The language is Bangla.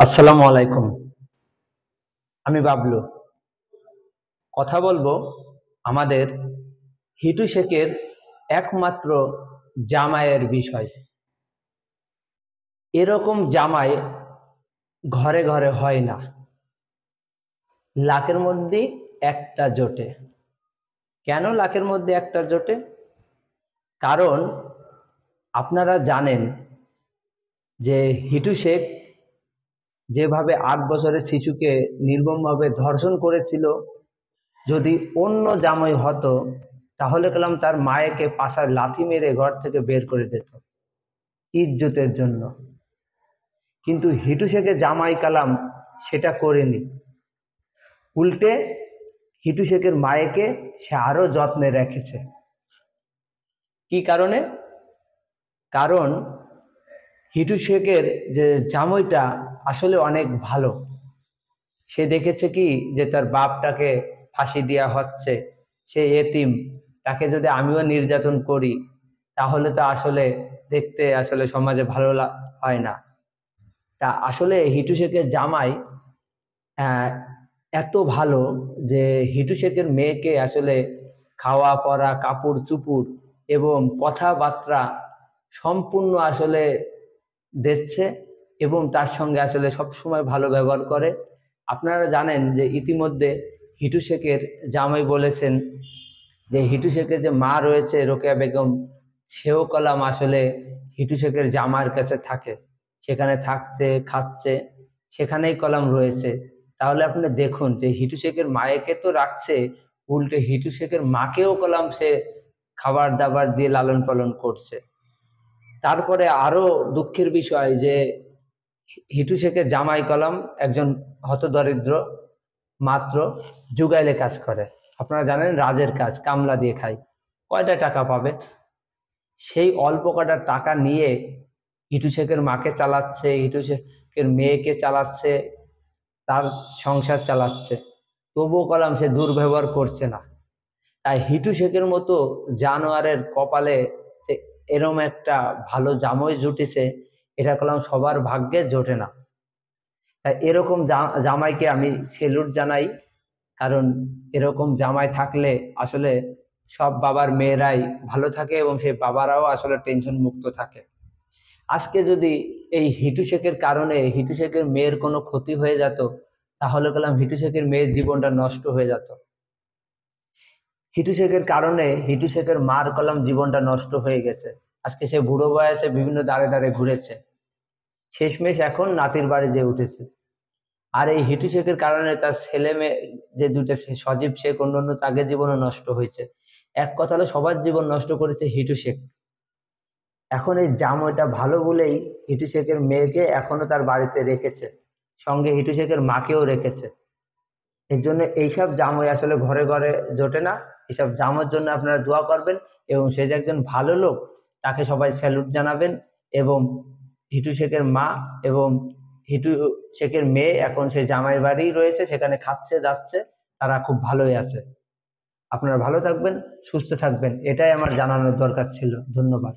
আসসালামু আলাইকুম। আমি বাবলু। কথা বলবো আমাদের হিটু শেখের একমাত্র জামাইয়ের বিষয়। এরকম জামাই ঘরে ঘরে হয় না, লাখের মধ্যে একটা জোটে। কেন লাখের মধ্যে একটা জোটে? কারণ আপনারা জানেন যে হিটু শেখ যেভাবে 8 বছরের শিশুকে নির্মমভাবে ধর্ষণ করেছিল, যদি অন্য জামাই হতো তাহলে কালাম তার মায়েকে পাশায় লাথি মেরে ঘর থেকে বের করে দিত ইজ্জতের জন্য। কিন্তু হিটু শেখের জামাই কালাম সেটা করেনি। উল্টে হিটু শেখের মায়েকে সে আরো যত্নে রেখেছে। কি কারণে? কারণ হিটু শেখের যে জামাইটা আসলে অনেক ভালো। সে দেখেছে কি যে তার বাপটাকে ফাঁসি দেওয়া হচ্ছে, সে এতিম, তাকে যদি আমিও নির্যাতন করি তাহলে তো আসলে দেখতে আসলে সমাজে ভালো হয় না। তা আসলে হিটু শেখের জামাই আহ, এত ভালো যে হিটু শেখের মেয়েকে আসলে খাওয়া পরা কাপড় চুপুর এবং কথাবার্তা সম্পূর্ণ আসলে দেখছে এবং তার সঙ্গে আসলে সবসময় ভালো ব্যবহার করে। আপনারা জানেন যে ইতিমধ্যে হিটু শেখের জামাই বলেছেন যে হিটু শেখের যে মা রয়েছে রোকেয়া বেগম, সেও কলাম আসলে হিটু শেখের জামার কাছে থাকে, সেখানে থাকছে খাচ্ছে, সেখানেই কলাম রয়েছে। তাহলে আপনি দেখুন যে হিটু শেখের মায়েকে তো রাখছে, উল্টে হিটু শেখের মাকেও কলাম সে খাবার দাবার দিয়ে লালন পালন করছে। তারপরে আরো দুঃখের বিষয় যে হিটু শেখের জামাই কলাম একজন হতদরিদ্র, মাত্র জুগাইলে কাজ করে। আপনারা জানেন রাজের কাজ, কামলা দিয়ে খায়। কয়টা টাকা পাবে? সেই অল্প কটা টাকা নিয়ে হিটু শেখের মাকে চালাচ্ছে, হিটু শেখের মেয়েকে চালাচ্ছে, তার সংসার চালাচ্ছে। তবুও কলাম সে দুর্ব্যবহার করছে না। তাই হিটু শেখের মতো জানোয়ারের কপালে যে এরম একটা ভালো জামাই জুটেছে, এটা কলাম সবার ভাগ্যে জোটে না। তাই এরকম জামাইকে আমি সেলুট জানাই। কারণ এরকম জামাই থাকলে আসলে সব বাবার মেয়েরাই ভালো থাকে এবং সেই বাবারাও আসলে টেনশন মুক্ত থাকে। আজকে যদি এই হিটু শেখের কারণে হিটু শেখের মেয়ের কোনো ক্ষতি হয়ে যেত তাহলে কলাম হিটু শেখের মেয়ের জীবনটা নষ্ট হয়ে যেত। হিটু শেখের কারণে হিটু শেখের মার কলাম জীবনটা নষ্ট হয়ে গেছে। আজকে সে বুড়ো বয়সে বিভিন্ন দাঁড়ে দাঁড়ে ঘুরেছে, শেষমেশ এখন নাতির বাড়ি যেয়ে উঠেছে। আর এই হিটু শেখের কারণে তার ছেলে মেয়ে যে দুইটা, সজীব শেখ অন্যান্য, তাদের জীবনও নষ্ট হয়েছে। এক কথা হলো সবার জীবন নষ্ট করেছে হিটু শেখ। এখন এই জামাইটা ভালো বলেই হিটু শেখের মেয়েকে এখনো তার বাড়িতে রেখেছে, সঙ্গে হিটু শেখের মাকেও রেখেছে। এর জন্য এইসব জামাই আসলে ঘরে ঘরে জোটে না। এইসব জামাইয়ের জন্য আপনারা দোয়া করবেন এবং সে যে একজন ভালো লোক তাকে সবাই স্যালুট জানাবেন। এবং হিটু শেখের মা এবং হিটু শেখের মেয়ে এখন সে জামাইয়ের বাড়ি রয়েছে, সেখানে খাচ্ছে যাচ্ছে, তারা খুব ভালোই আছে। আপনারা ভালো থাকবেন, সুস্থ থাকবেন, এটাই আমার জানানোর দরকার ছিল। ধন্যবাদ।